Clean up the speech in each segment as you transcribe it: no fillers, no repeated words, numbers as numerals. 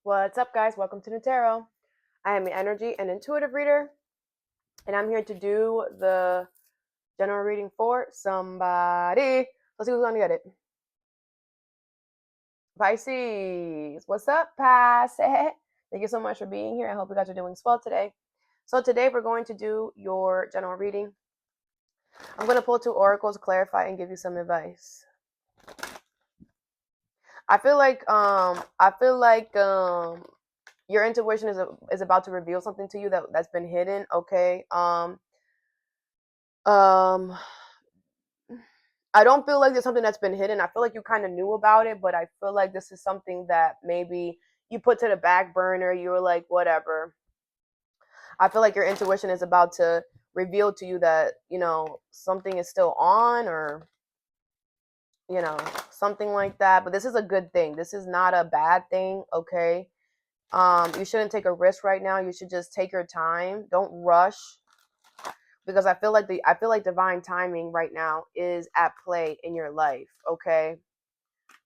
What's up, guys? Welcome to Nutarot. I am an energy and intuitive reader, and I'm here to do the general reading for somebody. Let's see who's going to get it. Pisces. What's up, Pisces? Thank you so much for being here. I hope you guys are doing well today. So today we're going to do your general reading. I'm going to pull two oracles, clarify, and give you some advice. I feel like your intuition is about to reveal something to you that's been hidden. Okay. Um, I don't feel like there's something that's been hidden. I feel like you kind of knew about it, but I feel like this is something that maybe you put to the back burner. You were like, whatever. I feel like your intuition is about to reveal to you that, something is still on or, something like that. But this is a good thing. This is not a bad thing, okay? You shouldn't take a risk right now. You should just take your time. Don't rush because I feel like divine timing right now is at play in your life, okay?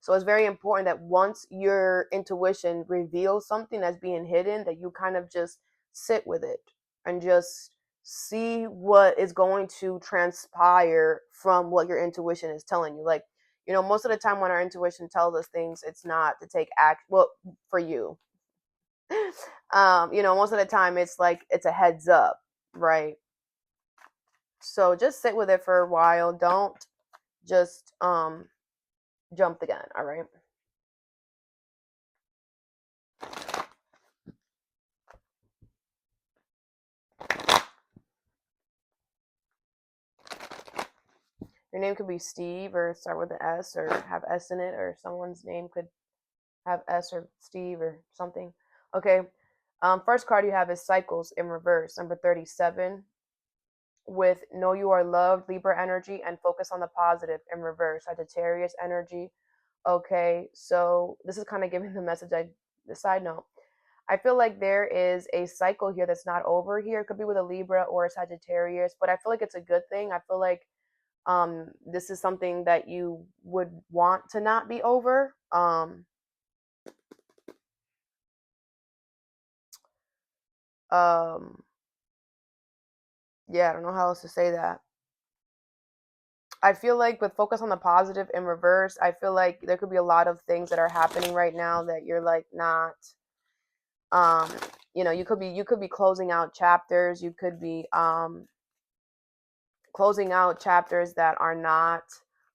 So it's very important that once your intuition reveals something that's being hidden, that you kind of just sit with it and just see what is going to transpire from what your intuition is telling you. Like, most of the time when our intuition tells us things, it's not to take act. Well, for you, most of the time it's like it's a heads up, right? So just sit with it for a while. Don't just jump the gun, all right? Your name could be Steve or start with an S or have S in it, or someone's name could have S or Steve or something. Okay. First card you have is Cycles in reverse, number 37, with Know You Are Loved, Libra energy, and Focus on the Positive in reverse, Sagittarius energy. Okay, so this is kind of giving the message. The side note, I feel like there is a cycle here that's not over here. It could be with a Libra or a Sagittarius, but I feel like it's a good thing. I feel like this is something that you would want to not be over. Yeah, I don't know how else to say that. I feel like with Focus on the Positive in reverse, I feel like there could be a lot of things that are happening right now that you're like not um you could be closing out chapters, you could be closing out chapters that are not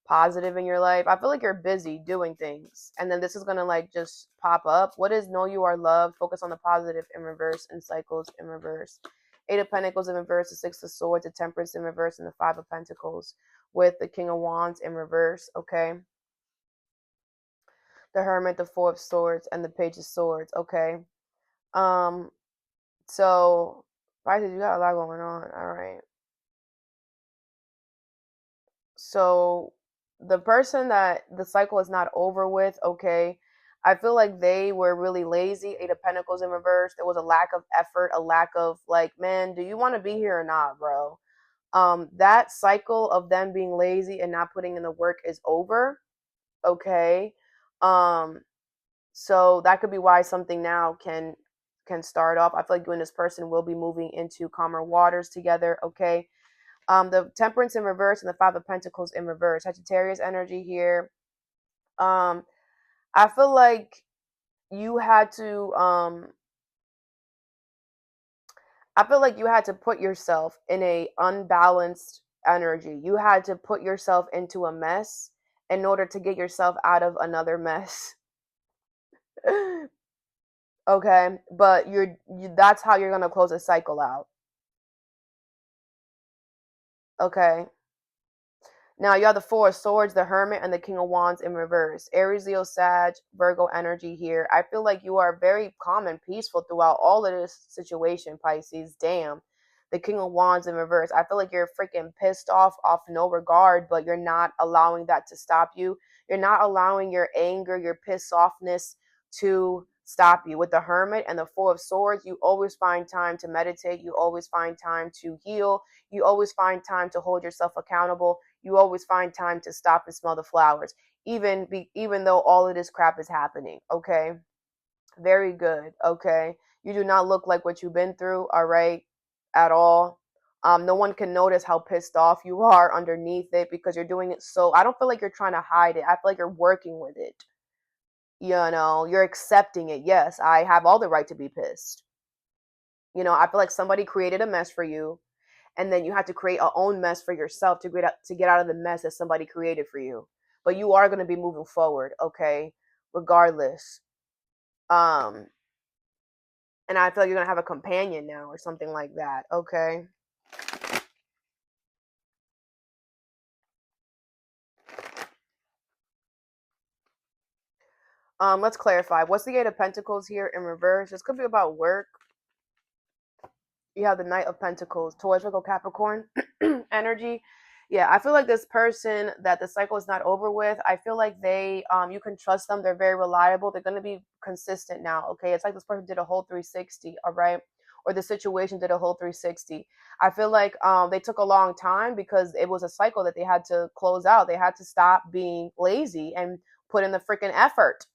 positive in your life. I feel like you're busy doing things, and then this is gonna like just pop up. What is Know You Are Loved? Focus on the Positive in reverse, and Cycles in reverse. Eight of Pentacles in reverse, the Six of Swords, the Temperance in reverse, and the Five of Pentacles with the King of Wands in reverse. Okay, the Hermit, the Four of Swords, and the Page of Swords. Okay, um, so Pisces, you got a lot going on. All right. So the person that the cycle is not over with, okay, I feel like they were really lazy. Eight of Pentacles in reverse. There was a lack of effort, a lack of like, man, do you want to be here or not, bro? That cycle of them being lazy and not putting in the work is over. Okay. Um, so that could be why something now can start off. I feel like you and this person will be moving into calmer waters together. Okay. The Temperance in reverse and the Five of Pentacles in reverse. Sagittarius energy here. Um, I feel like you had to. I feel like you had to put yourself in a unbalanced energy. You had to put yourself into a mess in order to get yourself out of another mess. Okay, but that's how you're gonna close a cycle out. Okay. Now you have the Four of Swords, the Hermit, and the King of Wands in reverse. Aries, Leo, Sag, Virgo energy here. I feel like you are very calm and peaceful throughout all of this situation, Pisces. Damn. The King of Wands in reverse. I feel like you're freaking pissed off no regard, but you're not allowing that to stop you. You're not allowing your anger, your pissed offness to stop you. With the Hermit and the Four of Swords, you always find time to meditate. You always find time to heal. You always find time to hold yourself accountable. You always find time to stop and smell the flowers, even though all of this crap is happening. Okay, Very good. Okay. You do not look like what you've been through, all right, at all. No one can notice how pissed off you are underneath it because you're doing it so. I don't feel like you're trying to hide it. I feel like you're working with it. You're accepting it. Yes, I have all the right to be pissed. I feel like somebody created a mess for you, and then you have to create a own mess for yourself to get out of the mess that somebody created for you. But you are going to be moving forward, okay, regardless. Um, and I feel like you're gonna have a companion now or something like that. Okay. Let's clarify. What's the Eight of Pentacles here in reverse? This could be about work. You have the Knight of Pentacles, Taurus, Virgo, Capricorn energy. Yeah, I feel like this person that the cycle is not over with, I feel like you can trust them. They're very reliable. They're going to be consistent now. Okay. It's like this person did a whole 360. All right. Or the situation did a whole 360. I feel like they took a long time because it was a cycle that they had to close out. They had to stop being lazy and put in the freaking effort.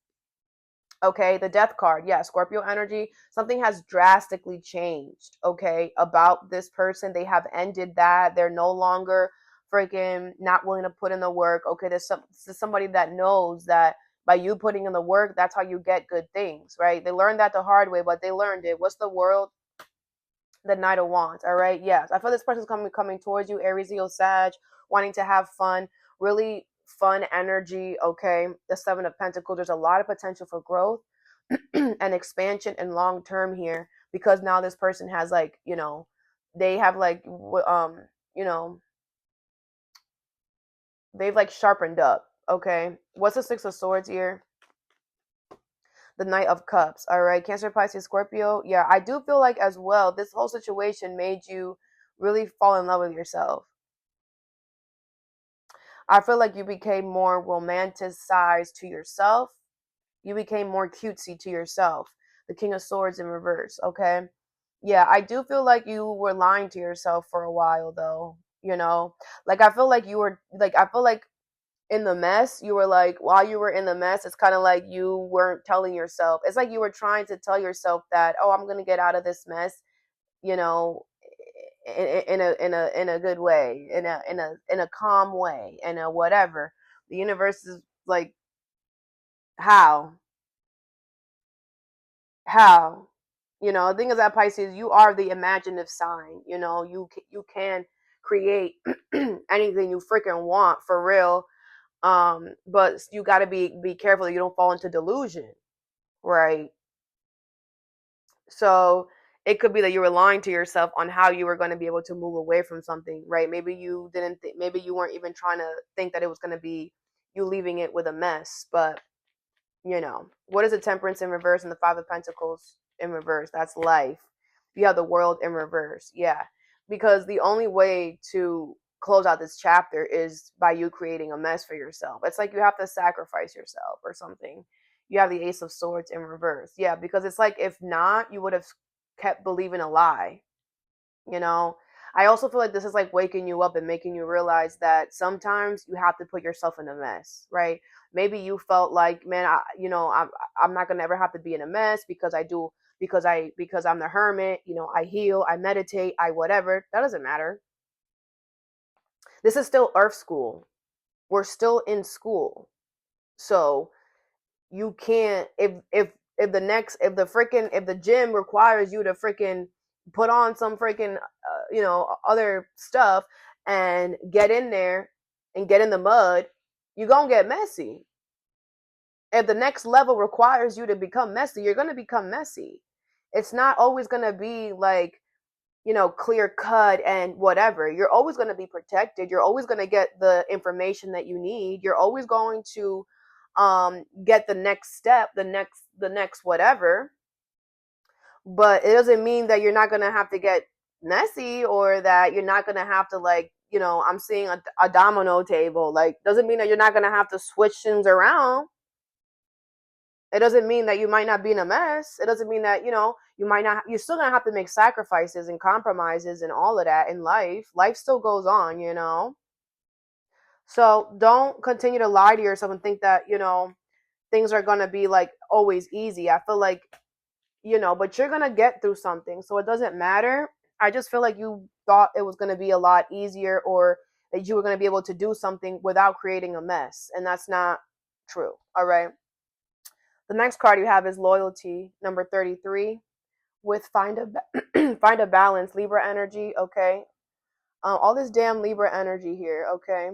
Okay, the death card. Yeah, Scorpio energy. Something has drastically changed, okay, about this person. They have ended that. They're no longer freaking not willing to put in the work. Okay, there's somebody that knows that by you putting in the work, that's how you get good things, right? They learned that the hard way, but they learned it. What's the world? The Knight of Wands, all right? Yes, I feel this person's coming towards you, Aries, Leo, Sag, wanting to have fun, really fun energy, okay? The Seven of Pentacles, there's a lot of potential for growth and expansion and long term here because now this person has like, they have like, you know, they've like sharpened up, okay? What's the Six of Swords here? The Knight of Cups. All right, Cancer, Pisces, Scorpio. Yeah, I do feel like as well, this whole situation made you really fall in love with yourself. I feel like you became more romanticized to yourself. You became more cutesy to yourself. The King of Swords in reverse, okay? Yeah, I do feel like you were lying to yourself for a while though, Like I feel like in the mess, you were like, while you were in the mess, it's kind of like you weren't telling yourself. It's like you were trying to tell yourself that, oh, I'm gonna get out of this mess, you know, in a good way, in a calm way, in a whatever. The universe is like, how, how, the thing is that Pisces, you are the imaginative sign. You can create anything you freaking want for real. But you got to be careful that you don't fall into delusion, right? So it could be that you were lying to yourself on how you were going to be able to move away from something, right? Maybe you didn't maybe you weren't even trying to think that it was going to be you leaving it with a mess. But what is the Temperance in reverse and the Five of Pentacles in reverse? That's life. You have the World in reverse. Yeah, because the only way to close out this chapter is by you creating a mess for yourself. It's like you have to sacrifice yourself or something. You have the Ace of Swords in reverse. Yeah, because it's like if not, you would have kept believing a lie. you know I also feel like this is like waking you up and making you realize that sometimes you have to put yourself in a mess, right? Maybe you felt like, man, I'm not gonna ever have to be in a mess because I do, because I'm the hermit. I heal, I meditate, I whatever. That doesn't matter. This is still earth school. We're still in school. So you can't, if the gym requires you to freaking put on some freaking other stuff and get in there and get in the mud, you're gonna get messy. If the next level requires you to become messy, you're gonna become messy. It's not always gonna be like, clear cut and whatever. You're always going to be protected. You're always going to get the information that you need. You're always going to get the next step, the next whatever. But it doesn't mean that you're not going to have to get messy, or that you're not going to have to, like, I'm seeing a domino table. Like, doesn't mean that you're not going to have to switch things around. It doesn't mean that you might not be in a mess. It doesn't mean that, you might not, you're still going to have to make sacrifices and compromises and all of that in life. Life still goes on. So don't continue to lie to yourself and think that, things are going to be like always easy. I feel like, but you're going to get through something. So it doesn't matter. I just feel like you thought it was going to be a lot easier, or that you were going to be able to do something without creating a mess. And that's not true. All right. The next card you have is loyalty, number 33, with find a balance, Libra energy. Okay. All this damn Libra energy here. Okay.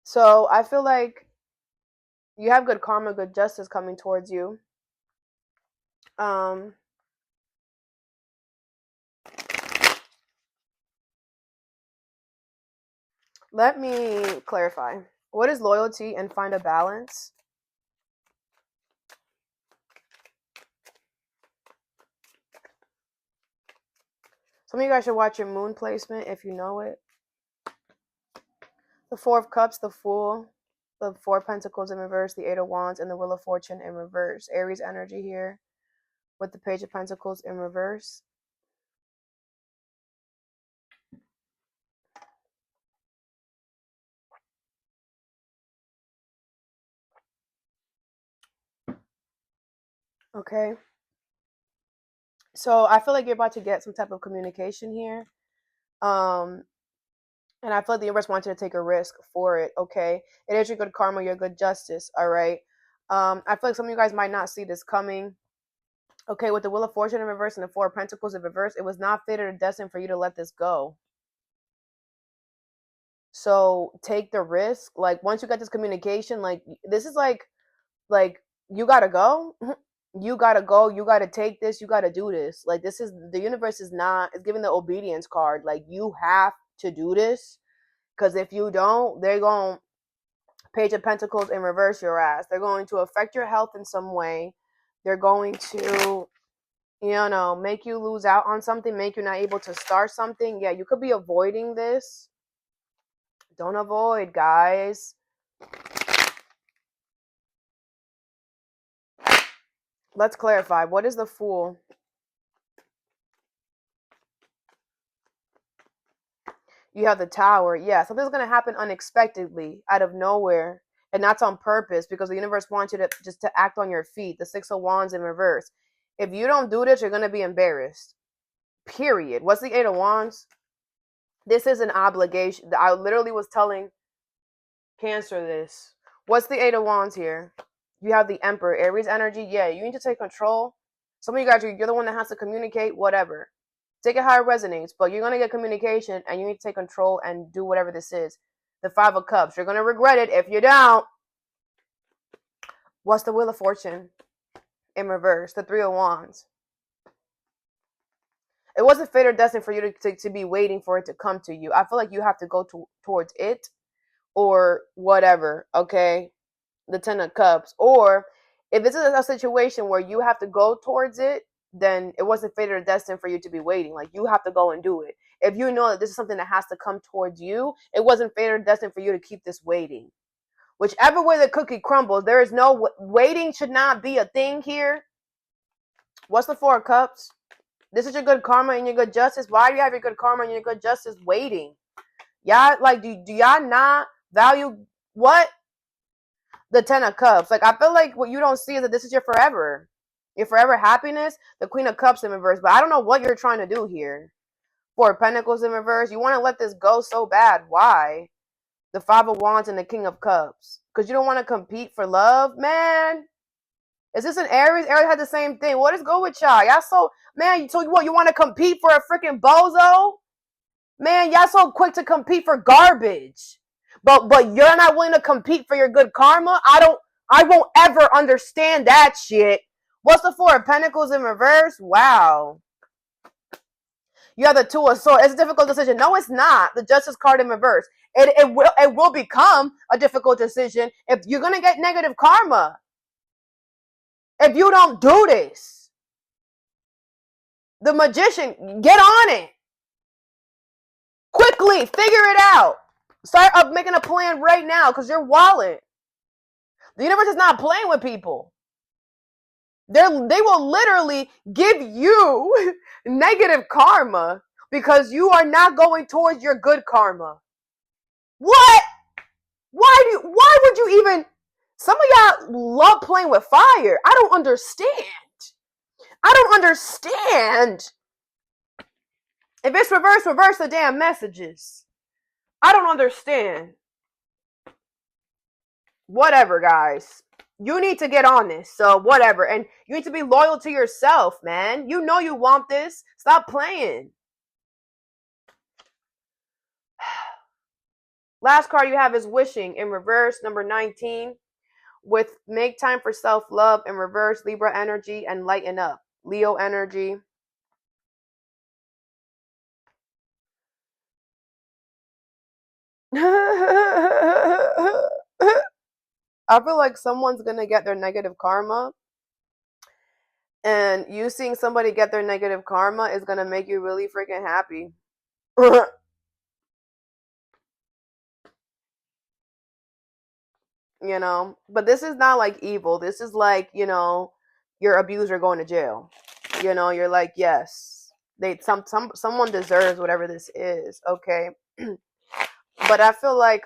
So I feel like you have good karma, good justice coming towards you. Let me clarify. What is loyalty and find a balance? Some of you guys should watch your moon placement if you know it. The Four of Cups, the Fool, the Four of Pentacles in reverse, the Eight of Wands, and the Wheel of Fortune in reverse. Aries energy here with the Page of Pentacles in reverse. Okay. So I feel like you're about to get some type of communication here. And I feel like the universe wants you to take a risk for it, okay? It is your good karma, your good justice, all right? I feel like some of you guys might not see this coming. Okay, with the Wheel of Fortune in reverse and the Four of Pentacles in reverse, it was not fated or destined for you to let this go. So take the risk. Like, once you get this communication, like, this is like you gotta go. You gotta go. You gotta take this. You gotta do this. Like, this is, the universe is giving the obedience card. Like, you have to do this, because if you don't, they're going to Page of Pentacles in reverse your ass. They're going to affect your health in some way. They're going to, make you lose out on something, make you not able to start something. Yeah, you could be avoiding this. Don't avoid, guys. Let's clarify. What is the Fool? You have the Tower. Yeah, something's going to happen unexpectedly, out of nowhere. And that's on purpose, because the universe wants you to just to act on your feet. The Six of Wands in reverse. If you don't do this, you're going to be embarrassed. Period. What's the Eight of Wands? This is an obligation. I literally was telling Cancer this. What's the Eight of Wands here? You have the Emperor. Aries energy. Yeah, you need to take control. Some of you guys, you're the one that has to communicate, whatever. Take it how it resonates, but you're going to get communication, and you need to take control and do whatever this is. The Five of Cups. You're going to regret it if you don't. What's the Wheel of Fortune in reverse? The Three of Wands. It wasn't fate or destined for you to be waiting for it to come to you. I feel like you have to go towards it, or whatever, okay? The Ten of Cups. Or if this is a situation where you have to go towards it, then it wasn't fate or destined for you to be waiting. Like, you have to go and do it. If you know that this is something that has to come towards you, it wasn't fate or destined for you to keep this waiting. Whichever way the cookie crumbles, there is no waiting, should not be a thing here. What's the Four of Cups? This is your good karma and your good justice. Why do you have your good karma and your good justice waiting? Y'all, like, do y'all not value what? The Ten of Cups. Like, I feel like what you don't see is that this is your forever. Your forever happiness. The Queen of Cups in reverse. But I don't know what you're trying to do here. Four of Pentacles in reverse. You want to let this go so bad. Why? The Five of Wands and the King of Cups. Because you don't want to compete for love? Man. Is this an Aries? Aries had the same thing. What is good with y'all? Y'all so, man, so what, you want to compete for a freaking bozo? Man, y'all so quick to compete for garbage. But you're not willing to compete for your good karma? I won't ever understand that shit. What's the Four of Pentacles in reverse? Wow. You have the Two of Swords. It's a difficult decision. No, it's not. The Justice card in reverse. It will become a difficult decision if you're gonna get negative karma. If you don't do this. The Magician, get on it. Quickly, figure it out. Start up making a plan right now, because you're wallet. The universe is not playing with people. They will literally give you negative karma because you are not going towards your good karma. What? Why would you even, some of y'all love playing with fire. I don't understand. I don't understand. If it's reverse, reverse the damn messages. I don't understand. Whatever, guys. You need to get on this. So whatever. And you need to be loyal to yourself, man. You know you want this. Stop playing. Last card you have is wishing in reverse, number 19. With make time for self-love in reverse, Libra energy, and lighten up. Leo energy. I feel like someone's going to get their negative karma. And you seeing somebody get their negative karma is going to make you really freaking happy. You know, but this is not like evil. This is like, you know, your abuser going to jail. You know, you're like, yes, someone deserves whatever this is. Okay. But I feel like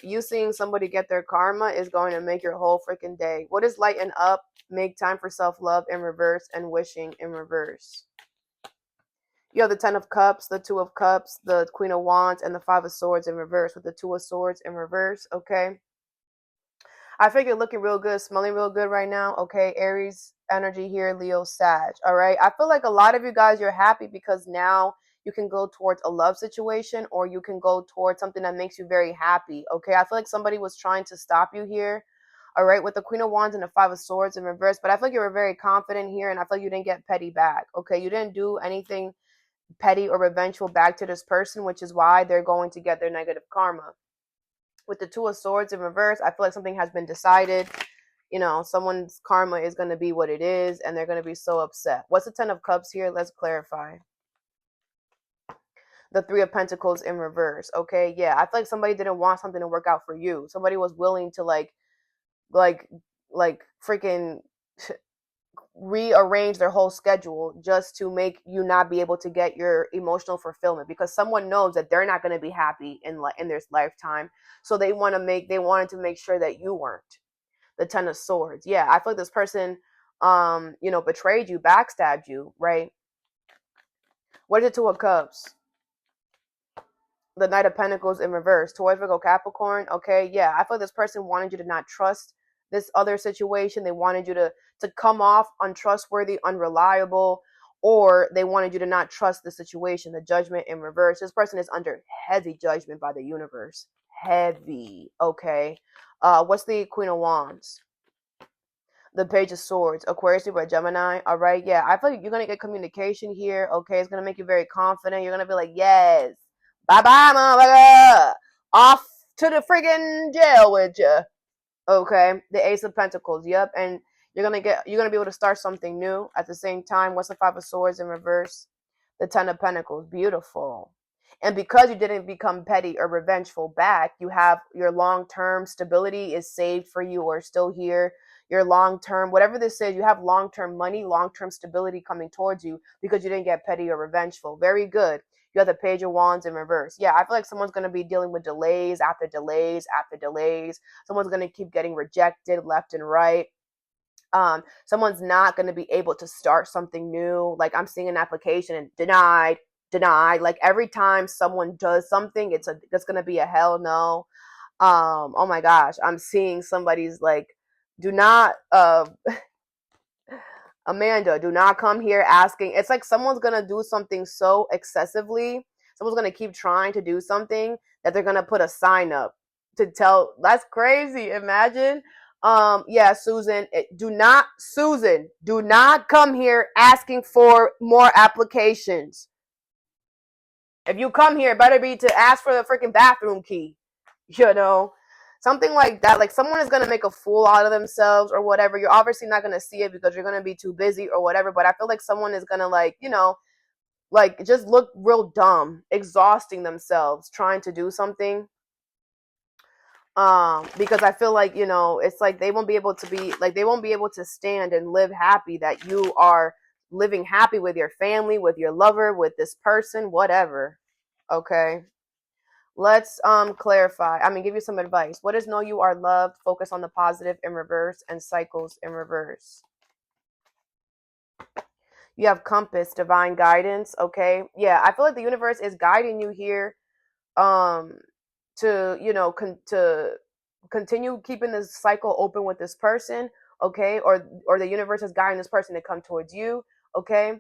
you seeing somebody get their karma is going to make your whole freaking day. What is lighten up? Make time for self-love in reverse, and wishing in reverse. You have the 10 of Cups, the 2 of Cups, the Queen of Wands, and the 5 of Swords in reverse, with the 2 of Swords in reverse. Okay. I feel you're looking real good, smelling real good right now. Okay, Aries energy here, Leo, Sag. All right. I feel like a lot of you guys, you're happy because now you can go towards a love situation, or you can go towards something that makes you very happy. Okay. I feel like somebody was trying to stop you here. All right. With the Queen of Wands and the 5 of Swords in reverse. But I feel like you were very confident here, and I feel like you didn't get petty back. Okay. You didn't do anything petty or revengeful back to this person, which is why they're going to get their negative karma. With the 2 of Swords in reverse, I feel like something has been decided. You know, someone's karma is going to be what it is, and they're going to be so upset. What's the 10 of Cups here? Let's clarify. The 3 of Pentacles in reverse. Okay, yeah, I feel like somebody didn't want something to work out for you. Somebody was willing to like freaking rearrange their whole schedule just to make you not be able to get your emotional fulfillment, because someone knows that they're not going to be happy in their lifetime, so they wanted to make sure that you weren't. The 10 of Swords. Yeah, I feel like this person you know, betrayed you, backstabbed you, right? What is the 2 of Cups? The Knight of Pentacles in reverse. Taurus, Virgo, Capricorn. Okay, yeah, I feel like this person wanted you to not trust this other situation. They wanted you to come off untrustworthy, unreliable, or they wanted you to not trust the situation. The Judgment in reverse. This person is under heavy judgment by the universe. Heavy. Okay. What's the Queen of Wands? The Page of Swords. Aquarius, Libra, Gemini. All right. Yeah, I feel like you're going to get communication here. Okay. It's going to make you very confident. You're going to be like, yes. Bye-bye, motherfucker. Off to the friggin' jail with you. Okay. The Ace of Pentacles. Yep. And you're going to be able to start something new at the same time. What's the 5 of Swords in reverse? The 10 of Pentacles. Beautiful. And because you didn't become petty or revengeful back, you have your long-term stability is saved for you, or still here. Your long-term, whatever this is, you have long-term money, long-term stability coming towards you because you didn't get petty or revengeful. Very good. You have the Page of Wands in reverse. Yeah, I feel like someone's going to be dealing with delays after delays after delays. Someone's going to keep getting rejected left and right. Someone's not going to be able to start something new. Like, I'm seeing an application and denied. Like, every time someone does something, it's going to be a hell no. Oh my gosh, I'm seeing somebody's like, do not Amanda, do not come here asking. It's like someone's going to do something so excessively. Someone's going to keep trying to do something that they're going to put a sign up to tell. That's crazy. Imagine. Yeah, Susan, do not come here asking for more applications. If you come here, it better be to ask for the freaking bathroom key, you know, something like that. Like, someone is going to make a fool out of themselves or whatever. You're obviously not going to see it because you're going to be too busy or whatever. But I feel like someone is going to, like, you know, like, just look real dumb, exhausting themselves trying to do something. Because I feel like, you know, it's like they won't be able to stand and live happy that you are living happy with your family, with your lover, with this person, whatever. Okay. Let's clarify. I mean, give you some advice. What is know you are loved? Focus on the positive in reverse and cycles in reverse. You have compass, divine guidance. Okay, yeah, I feel like the universe is guiding you here, um, to to continue keeping this cycle open with this person. Okay, or the universe is guiding this person to come towards you. Okay,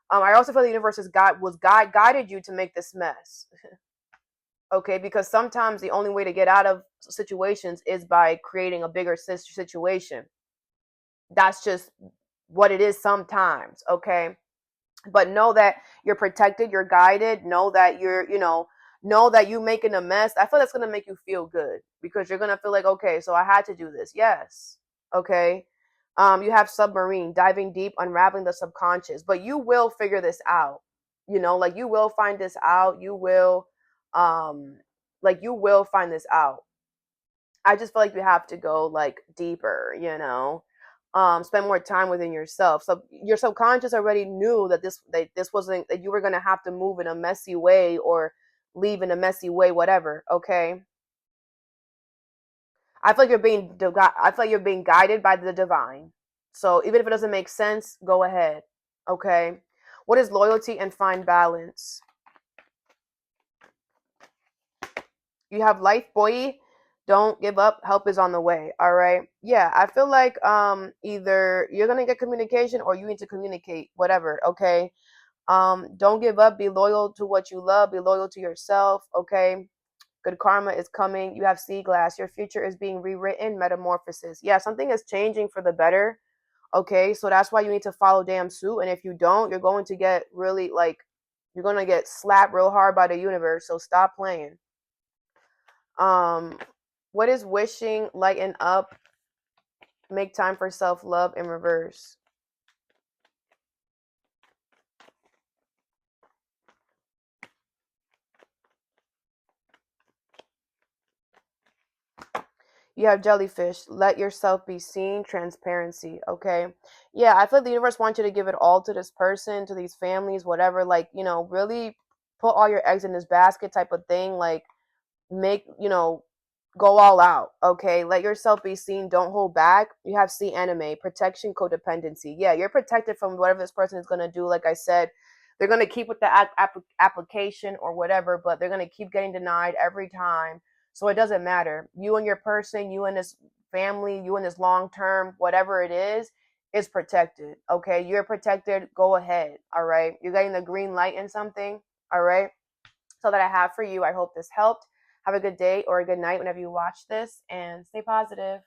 I also feel the universe is guided you to make this mess. Okay, because sometimes the only way to get out of situations is by creating a bigger situation. That's just what it is sometimes. Okay, but know that you're protected, you're guided. Know that know that you making a mess. I feel that's going to make you feel good, because you're going to feel like, okay, so I had to do this. Yes. Okay. You have submarine, diving deep, unraveling the subconscious, but you will figure this out. Like you will find this out. You will find this out. I just feel like you have to go like deeper, spend more time within yourself. So your subconscious already knew that this wasn't, that you were gonna have to move in a messy way or leave in a messy way, whatever. Okay. I feel like you're being guided by the divine. So even if it doesn't make sense, go ahead. Okay. What is loyalty and find balance? You have life, boy. Don't give up. Help is on the way. All right. Yeah, I feel like either you're gonna get communication or you need to communicate. Whatever. Okay. Don't give up. Be loyal to what you love. Be loyal to yourself. Okay. Good karma is coming. You have sea glass. Your future is being rewritten. Metamorphosis. Yeah, something is changing for the better. Okay, so that's why you need to follow damn suit. And if you don't, you're going to get really you're gonna get slapped real hard by the universe. So stop playing. Um, what is wishing? Lighten up. Make time for self love in reverse. You have jellyfish. Let yourself be seen. Transparency. Okay. Yeah, I feel like the universe wants you to give it all to this person, to these families, whatever. Really put all your eggs in this basket type of thing. Like, make, go all out. Okay. Let yourself be seen. Don't hold back. You have C anime. Protection, codependency. Yeah, you're protected from whatever this person is going to do. Like I said, they're going to keep with the application or whatever, but they're going to keep getting denied every time. So it doesn't matter. You and your person, you and this family, you and this long term, whatever it is protected. Okay. You're protected. Go ahead. All right. You're getting the green light in something. All right. So that I have for you. I hope this helped. Have a good day or a good night whenever you watch this, and stay positive.